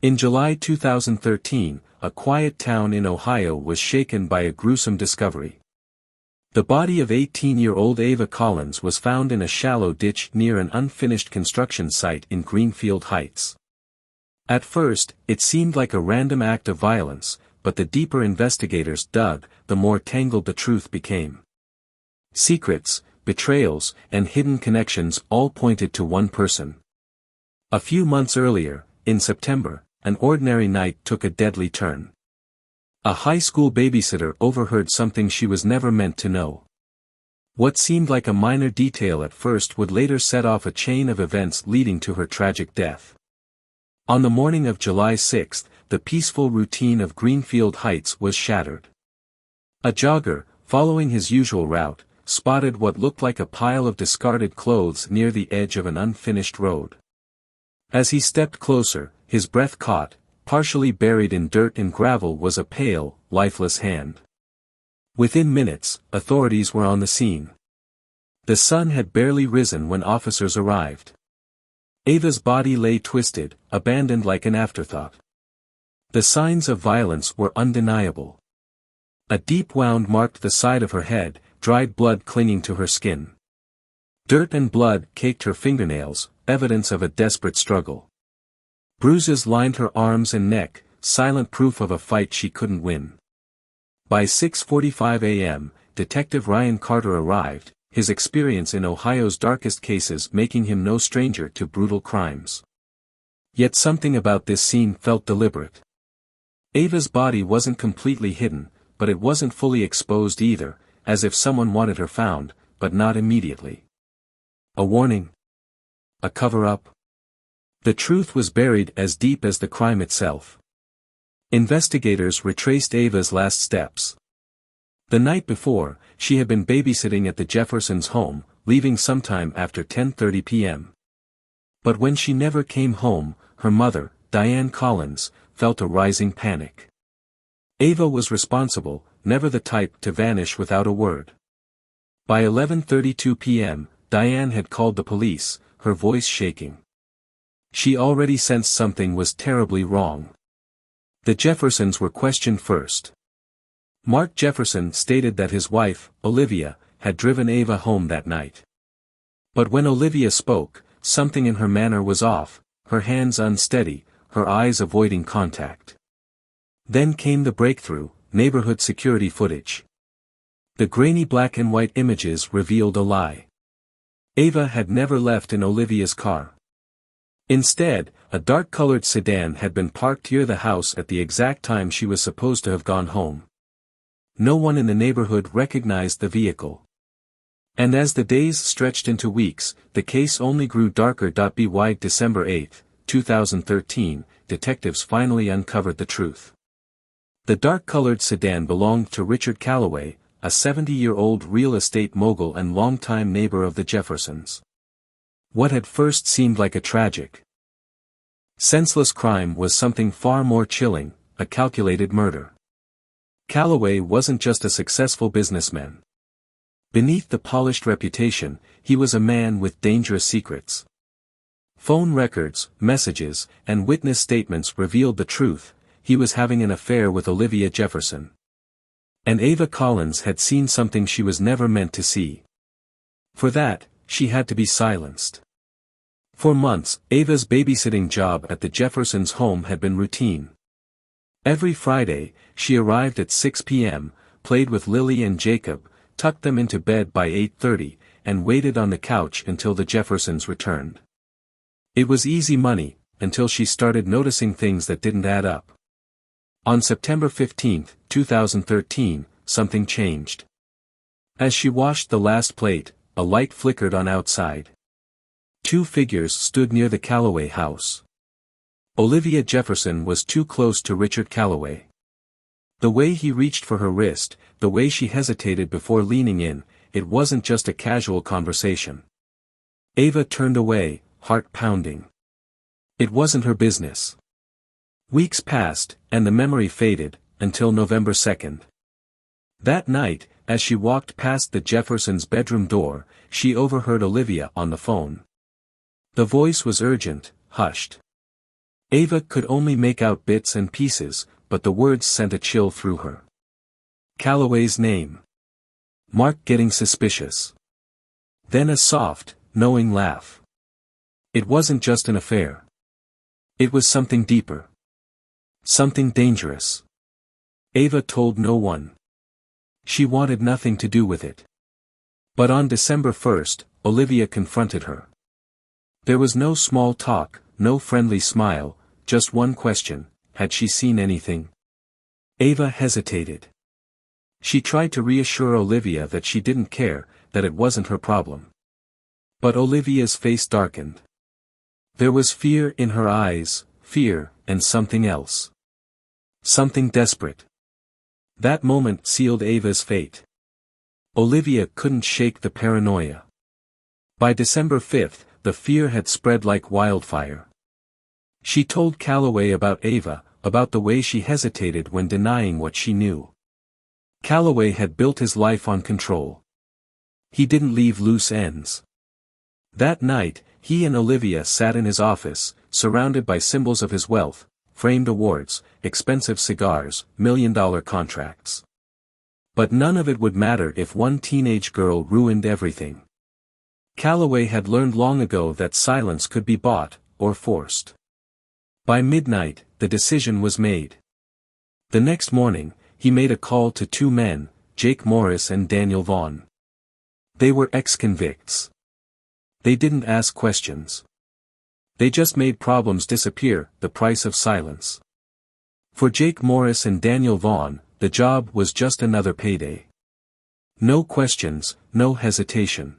In July 2013, a quiet town in Ohio was shaken by a gruesome discovery. The body of 18-year-old Ava Collins was found in a shallow ditch near an unfinished construction site in Greenfield Heights. At first, it seemed like a random act of violence, but the deeper investigators dug, the more tangled the truth became. Secrets, betrayals, and hidden connections all pointed to one person. A few months earlier, in September, an ordinary night took a deadly turn. A high school babysitter overheard something she was never meant to know. What seemed like a minor detail at first would later set off a chain of events leading to her tragic death. On the morning of July 6, the peaceful routine of Greenfield Heights was shattered. A jogger, following his usual route, spotted what looked like a pile of discarded clothes near the edge of an unfinished road. As he stepped closer, his breath caught. Partially buried in dirt and gravel was a pale, lifeless hand. Within minutes, authorities were on the scene. The sun had barely risen when officers arrived. Ava's body lay twisted, abandoned like an afterthought. The signs of violence were undeniable. A deep wound marked the side of her head, dried blood clinging to her skin. Dirt and blood caked her fingernails, evidence of a desperate struggle. Bruises lined her arms and neck, silent proof of a fight she couldn't win. By 6:45 a.m., Detective Ryan Carter arrived, his experience in Ohio's darkest cases making him no stranger to brutal crimes. Yet something about this scene felt deliberate. Ava's body wasn't completely hidden, but it wasn't fully exposed either, as if someone wanted her found, but not immediately. A warning? A cover-up? The truth was buried as deep as the crime itself. Investigators retraced Ava's last steps. The night before, she had been babysitting at the Jeffersons' home, leaving sometime after 10:30 p.m. But when she never came home, her mother, Diane Collins, felt a rising panic. Ava was responsible, never the type to vanish without a word. By 11:32 p.m., Diane had called the police, her voice shaking. She already sensed something was terribly wrong. The Jeffersons were questioned first. Mark Jefferson stated that his wife, Olivia, had driven Ava home that night. But when Olivia spoke, something in her manner was off, her hands unsteady, her eyes avoiding contact. Then came the breakthrough, neighborhood security footage. The grainy black and white images revealed a lie. Ava had never left in Olivia's car. Instead, a dark-colored sedan had been parked near the house at the exact time she was supposed to have gone home. No one in the neighborhood recognized the vehicle. And as the days stretched into weeks, the case only grew darker. By December 8, 2013, detectives finally uncovered the truth. The dark-colored sedan belonged to Richard Calloway, a 70-year-old real estate mogul and longtime neighbor of the Jeffersons. What had first seemed like a tragic, senseless crime was something far more chilling, a calculated murder. Calloway wasn't just a successful businessman. Beneath the polished reputation, he was a man with dangerous secrets. Phone records, messages, and witness statements revealed the truth: he was having an affair with Olivia Jefferson. And Ava Collins had seen something she was never meant to see. For that, she had to be silenced. For months, Ava's babysitting job at the Jeffersons' home had been routine. Every Friday, she arrived at 6 p.m., played with Lily and Jacob, tucked them into bed by 8:30, and waited on the couch until the Jeffersons returned. It was easy money, until she started noticing things that didn't add up. On September 15, 2013, something changed. As she washed the last plate, a light flickered on outside. Two figures stood near the Calloway house. Olivia Jefferson was too close to Richard Calloway. The way he reached for her wrist, the way she hesitated before leaning in, it wasn't just a casual conversation. Ava turned away, heart pounding. It wasn't her business. Weeks passed, and the memory faded, until November 2nd. That night, as she walked past the Jeffersons' bedroom door, she overheard Olivia on the phone. The voice was urgent, hushed. Ava could only make out bits and pieces, but the words sent a chill through her. Calloway's name. Mark getting suspicious. Then a soft, knowing laugh. It wasn't just an affair. It was something deeper. Something dangerous. Ava told no one. She wanted nothing to do with it. But on December 1st, Olivia confronted her. There was no small talk, no friendly smile, just one question: had she seen anything? Ava hesitated. She tried to reassure Olivia that she didn't care, that it wasn't her problem. But Olivia's face darkened. There was fear in her eyes, fear, and something else. Something desperate. That moment sealed Ava's fate. Olivia couldn't shake the paranoia. By December 5th, the fear had spread like wildfire. She told Calloway about Ava, about the way she hesitated when denying what she knew. Calloway had built his life on control. He didn't leave loose ends. That night, he and Olivia sat in his office, surrounded by symbols of his wealth, framed awards, expensive cigars, million-dollar contracts. But none of it would matter if one teenage girl ruined everything. Calloway had learned long ago that silence could be bought, or forced. By midnight, the decision was made. The next morning, he made a call to two men, Jake Morris and Daniel Vaughn. They were ex-convicts. They didn't ask questions. They just made problems disappear, the price of silence. For Jake Morris and Daniel Vaughn, the job was just another payday. No questions, no hesitation.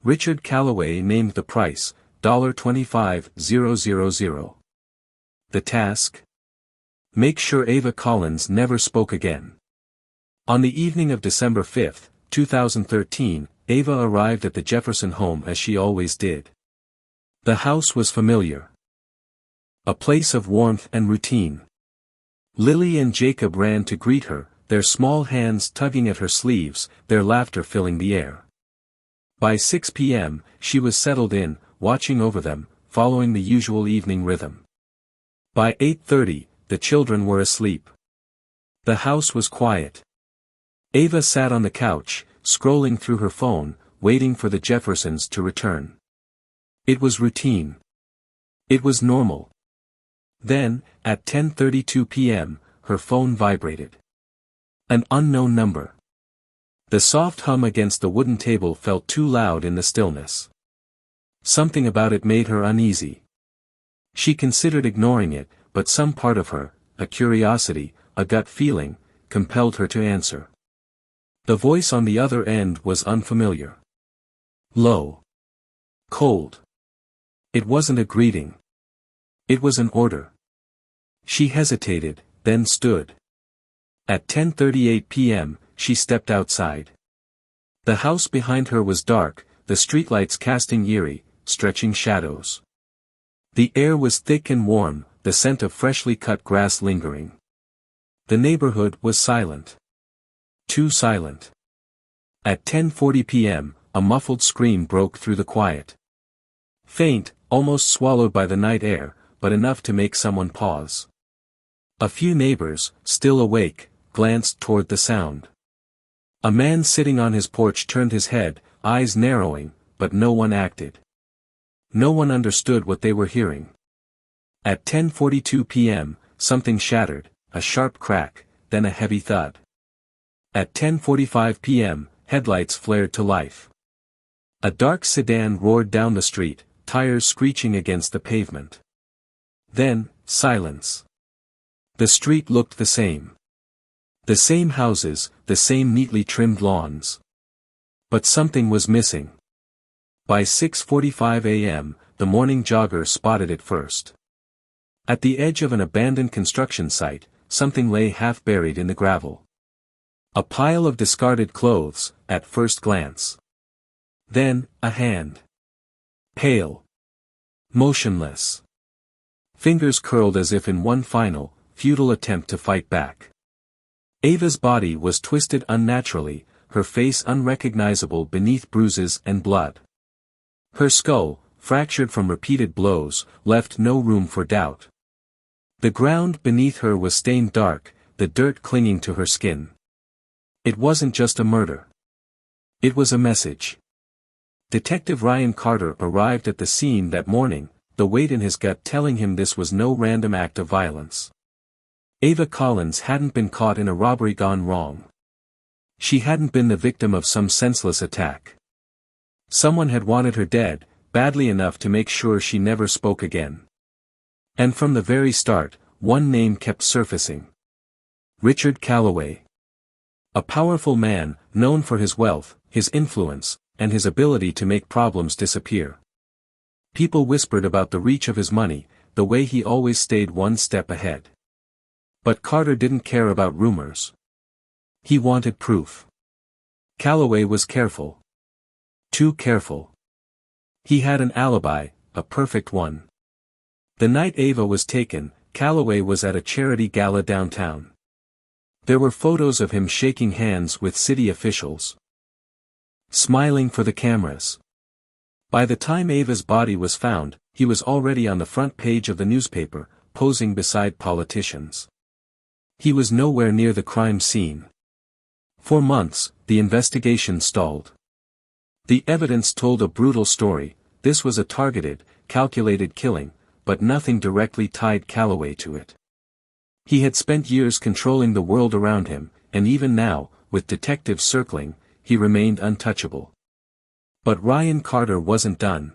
Richard Calloway named the price, $25,000. The task? Make sure Ava Collins never spoke again. On the evening of December 5, 2013, Ava arrived at the Jefferson home as she always did. The house was familiar. A place of warmth and routine. Lily and Jacob ran to greet her, their small hands tugging at her sleeves, their laughter filling the air. By 6 p.m., she was settled in, watching over them, following the usual evening rhythm. By 8:30, the children were asleep. The house was quiet. Ava sat on the couch, scrolling through her phone, waiting for the Jeffersons to return. It was routine. It was normal. Then, at 10:32 p.m., her phone vibrated. An unknown number. The soft hum against the wooden table felt too loud in the stillness. Something about it made her uneasy. She considered ignoring it, but some part of her, a curiosity, a gut feeling, compelled her to answer. The voice on the other end was unfamiliar. Low. Cold. It wasn't a greeting. It was an order. She hesitated, then stood. At 10:38 p.m., she stepped outside. The house behind her was dark, the streetlights casting eerie, stretching shadows. The air was thick and warm, the scent of freshly cut grass lingering. The neighborhood was silent. Too silent. At 10:40 p.m., a muffled scream broke through the quiet. Faint, almost swallowed by the night air, but enough to make someone pause. A few neighbors, still awake, glanced toward the sound. A man sitting on his porch turned his head, eyes narrowing, but no one acted. No one understood what they were hearing. At 10:42 p.m., something shattered, a sharp crack, then a heavy thud. At 10:45 p.m., headlights flared to life. A dark sedan roared down the street, tires screeching against the pavement. Then, silence. The street looked the same. The same houses, the same neatly trimmed lawns. But something was missing. By 6:45 a.m., the morning jogger spotted it first. At the edge of an abandoned construction site, something lay half buried in the gravel. A pile of discarded clothes, at first glance. Then, a hand. Pale. Motionless. Fingers curled as if in one final, futile attempt to fight back. Ava's body was twisted unnaturally, her face unrecognizable beneath bruises and blood. Her skull, fractured from repeated blows, left no room for doubt. The ground beneath her was stained dark, the dirt clinging to her skin. It wasn't just a murder. It was a message. Detective Ryan Carter arrived at the scene that morning, the weight in his gut telling him this was no random act of violence. Ava Collins hadn't been caught in a robbery gone wrong. She hadn't been the victim of some senseless attack. Someone had wanted her dead, badly enough to make sure she never spoke again. And from the very start, one name kept surfacing. Richard Calloway. A powerful man, known for his wealth, his influence, and his ability to make problems disappear. People whispered about the reach of his money, the way he always stayed one step ahead. But Carter didn't care about rumors. He wanted proof. Calloway was careful. Too careful. He had an alibi, a perfect one. The night Ava was taken, Calloway was at a charity gala downtown. There were photos of him shaking hands with city officials, smiling for the cameras. By the time Ava's body was found, he was already on the front page of the newspaper, posing beside politicians. He was nowhere near the crime scene. For months, the investigation stalled. The evidence told a brutal story. This was a targeted, calculated killing, but nothing directly tied Calloway to it. He had spent years controlling the world around him, and even now, with detectives circling, he remained untouchable. But Ryan Carter wasn't done.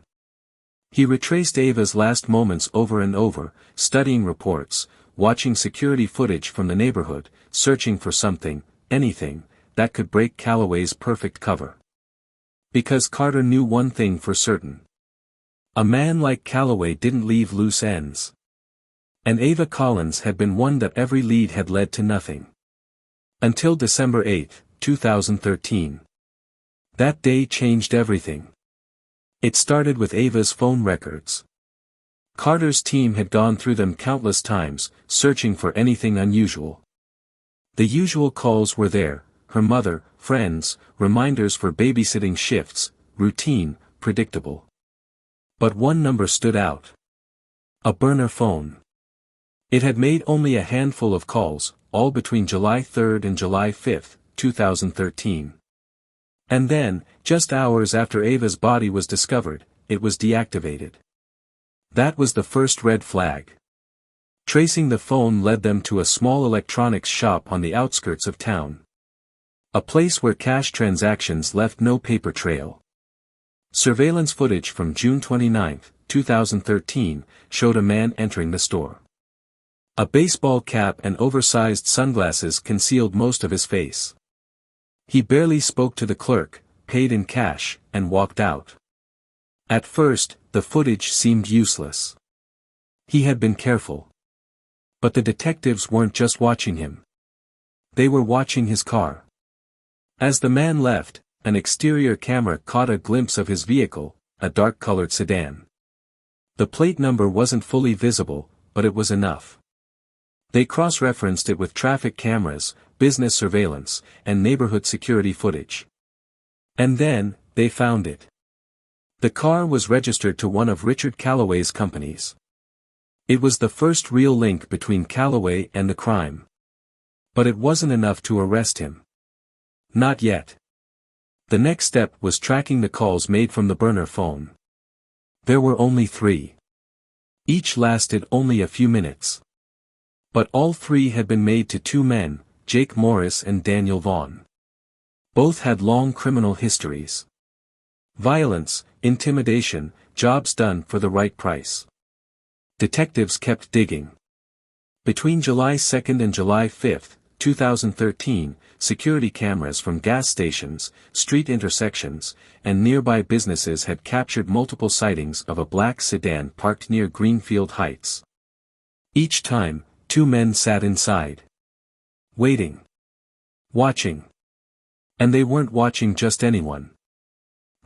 He retraced Ava's last moments over and over, studying reports, watching security footage from the neighborhood, searching for something, anything, that could break Calloway's perfect cover. Because Carter knew one thing for certain. A man like Calloway didn't leave loose ends. And Ava Collins had been one that every lead had led to nothing. Until December 8, 2013. That day changed everything. It started with Ava's phone records. Carter's team had gone through them countless times, searching for anything unusual. The usual calls were there, her mother, friends, reminders for babysitting shifts, routine, predictable. But one number stood out. A burner phone. It had made only a handful of calls, all between July 3 and July 5, 2013. And then, just hours after Ava's body was discovered, it was deactivated. That was the first red flag. Tracing the phone led them to a small electronics shop on the outskirts of town. A place where cash transactions left no paper trail. Surveillance footage from June 29, 2013, showed a man entering the store. A baseball cap and oversized sunglasses concealed most of his face. He barely spoke to the clerk, paid in cash, and walked out. At first, the footage seemed useless. He had been careful. But the detectives weren't just watching him. They were watching his car. As the man left, an exterior camera caught a glimpse of his vehicle, a dark-colored sedan. The plate number wasn't fully visible, but it was enough. They cross-referenced it with traffic cameras, business surveillance, and neighborhood security footage. And then, they found it. The car was registered to one of Richard Calloway's companies. It was the first real link between Calloway and the crime. But it wasn't enough to arrest him. Not yet. The next step was tracking the calls made from the burner phone. There were only 3. Each lasted only a few minutes. But all 3 had been made to 2 men, Jake Morris and Daniel Vaughn. Both had long criminal histories. Violence, intimidation, jobs done for the right price. Detectives kept digging. Between July 2 and July 5, 2013, security cameras from gas stations, street intersections, and nearby businesses had captured multiple sightings of a black sedan parked near Greenfield Heights. Each time, 2 men sat inside. Waiting. Watching. And they weren't watching just anyone.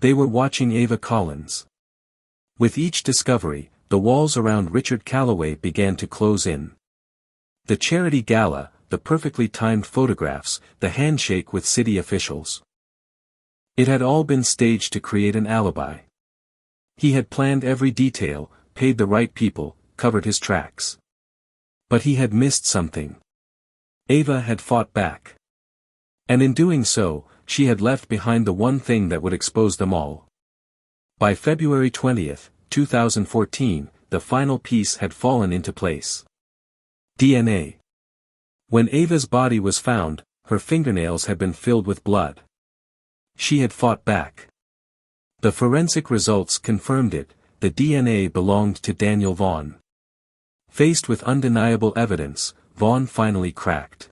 They were watching Ava Collins. With each discovery, the walls around Richard Calloway began to close in. The charity gala, the perfectly timed photographs, the handshake with city officials. It had all been staged to create an alibi. He had planned every detail, paid the right people, covered his tracks. But he had missed something. Ava had fought back. And in doing so, she had left behind the one thing that would expose them all. By February 20, 2014, the final piece had fallen into place. DNA. When Ava's body was found, her fingernails had been filled with blood. She had fought back. The forensic results confirmed it, the DNA belonged to Daniel Vaughn. Faced with undeniable evidence, Vaughn finally cracked.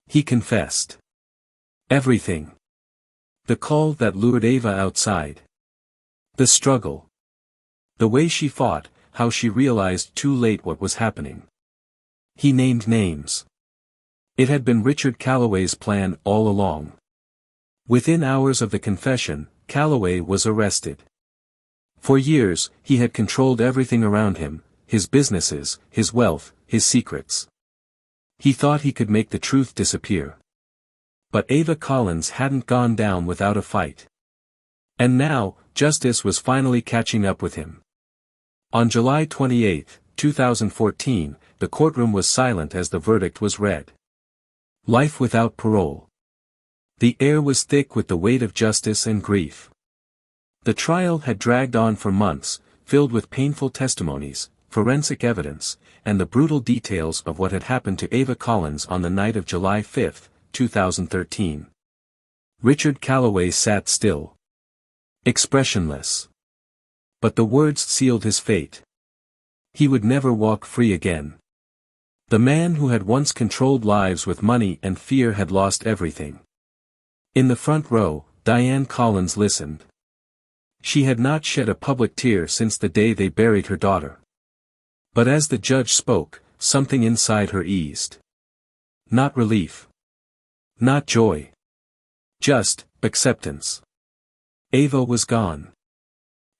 He confessed. Everything. The call that lured Ava outside. The struggle. The way she fought, how she realized too late what was happening. He named names. It had been Richard Calloway's plan all along. Within hours of the confession, Calloway was arrested. For years, he had controlled everything around him, his businesses, his wealth, his secrets. He thought he could make the truth disappear. But Ava Collins hadn't gone down without a fight. And now, justice was finally catching up with him. On July 28, 2014, the courtroom was silent as the verdict was read. Life without parole. The air was thick with the weight of justice and grief. The trial had dragged on for months, filled with painful testimonies, forensic evidence, and the brutal details of what had happened to Ava Collins on the night of July 5, 2013. Richard Calloway sat still. Expressionless. But the words sealed his fate. He would never walk free again. The man who had once controlled lives with money and fear had lost everything. In the front row, Diane Collins listened. She had not shed a public tear since the day they buried her daughter. But as the judge spoke, something inside her eased. Not relief. Not joy. Just acceptance. Ava was gone.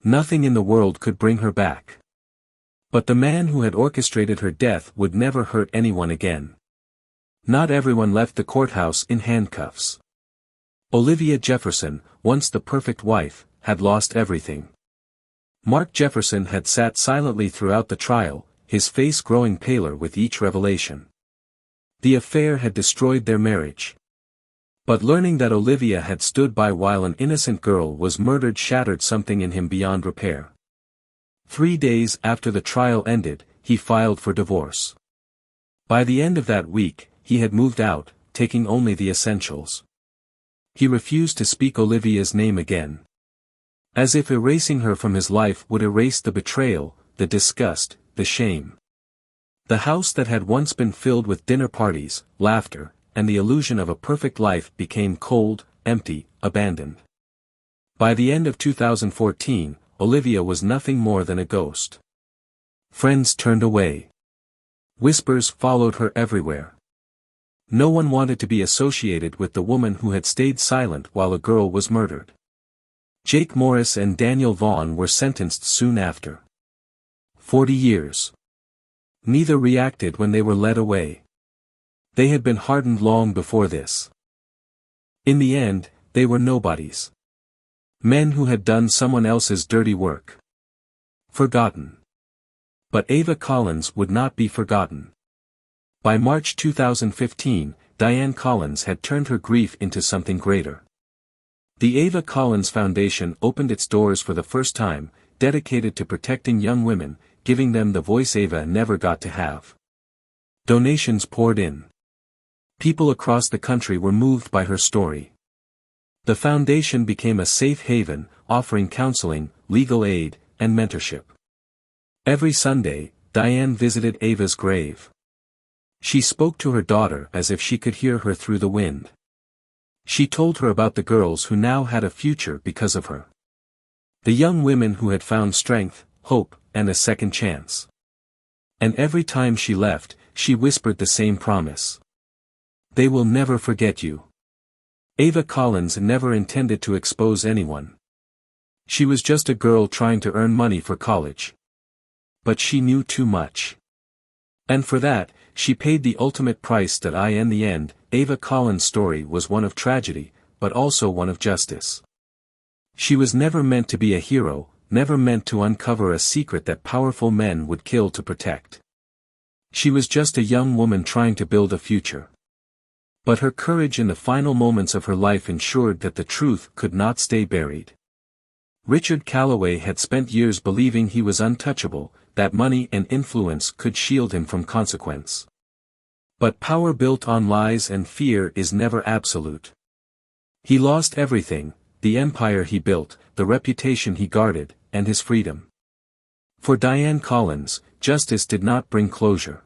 Nothing in the world could bring her back. But the man who had orchestrated her death would never hurt anyone again. Not everyone left the courthouse in handcuffs. Olivia Jefferson, once the perfect wife, had lost everything. Mark Jefferson had sat silently throughout the trial, his face growing paler with each revelation. The affair had destroyed their marriage. But learning that Olivia had stood by while an innocent girl was murdered shattered something in him beyond repair. 3 days after the trial ended, he filed for divorce. By the end of that week, he had moved out, taking only the essentials. He refused to speak Olivia's name again. As if erasing her from his life would erase the betrayal, the disgust, the shame. The house that had once been filled with dinner parties, laughter, and the illusion of a perfect life became cold, empty, abandoned. By the end of 2014, Olivia was nothing more than a ghost. Friends turned away. Whispers followed her everywhere. No one wanted to be associated with the woman who had stayed silent while a girl was murdered. Jake Morris and Daniel Vaughn were sentenced soon after. 40 years. Neither reacted when they were led away. They had been hardened long before this. In the end, they were nobodies. Men who had done someone else's dirty work. Forgotten. But Ava Collins would not be forgotten. By March 2015, Diane Collins had turned her grief into something greater. The Ava Collins Foundation opened its doors for the first time, dedicated to protecting young women, giving them the voice Ava never got to have. Donations poured in. People across the country were moved by her story. The foundation became a safe haven, offering counseling, legal aid, and mentorship. Every Sunday, Diane visited Ava's grave. She spoke to her daughter as if she could hear her through the wind. She told her about the girls who now had a future because of her. The young women who had found strength, hope, and a second chance. And every time she left, she whispered the same promise. They will never forget you. Ava Collins never intended to expose anyone. She was just a girl trying to earn money for college. But she knew too much. And for that, she paid the ultimate price that in the end, Ava Collins' story was one of tragedy, but also one of justice. She was never meant to be a hero, never meant to uncover a secret that powerful men would kill to protect. She was just a young woman trying to build a future. But her courage in the final moments of her life ensured that the truth could not stay buried. Richard Calloway had spent years believing he was untouchable, that money and influence could shield him from consequence. But power built on lies and fear is never absolute. He lost everything: the empire he built, the reputation he guarded, and his freedom. For Diane Collins, justice did not bring closure.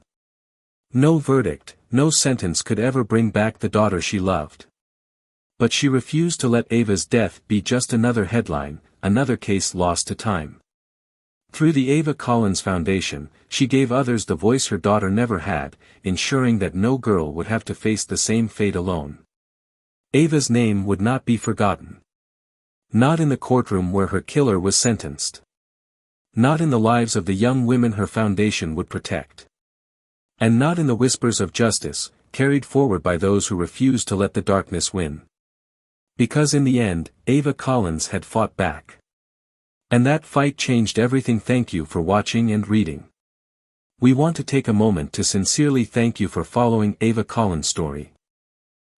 No verdict, no sentence could ever bring back the daughter she loved. But she refused to let Ava's death be just another headline, another case lost to time. Through the Ava Collins Foundation, she gave others the voice her daughter never had, ensuring that no girl would have to face the same fate alone. Ava's name would not be forgotten. Not in the courtroom where her killer was sentenced. Not in the lives of the young women her foundation would protect. And not in the whispers of justice, carried forward by those who refused to let the darkness win. Because in the end, Ava Collins had fought back. And that fight changed everything. Thank you for watching and reading. We want to take a moment to sincerely thank you for following Ava Collins' story.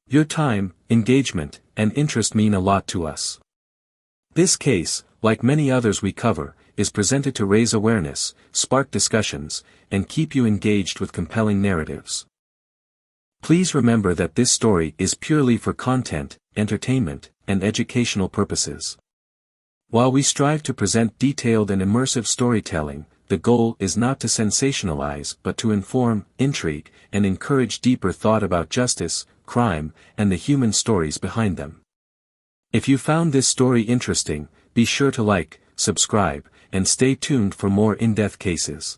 Your time, engagement, and interest mean a lot to us. This case, like many others we cover, is presented to raise awareness, spark discussions, and keep you engaged with compelling narratives. Please remember that this story is purely for content, entertainment, and educational purposes. While we strive to present detailed and immersive storytelling, the goal is not to sensationalize but to inform, intrigue, and encourage deeper thought about justice, crime, and the human stories behind them. If you found this story interesting, be sure to like, subscribe, and stay tuned for more in-depth cases.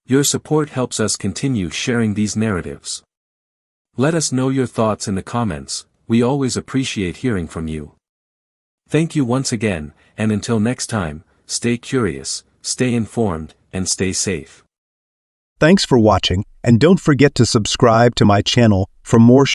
Your support helps us continue sharing these narratives. Let us know your thoughts in the comments. We always appreciate hearing from you. Thank you once again, and until next time, stay curious, stay informed, and stay safe. Thanks for watching, and don't forget to subscribe to my channel for more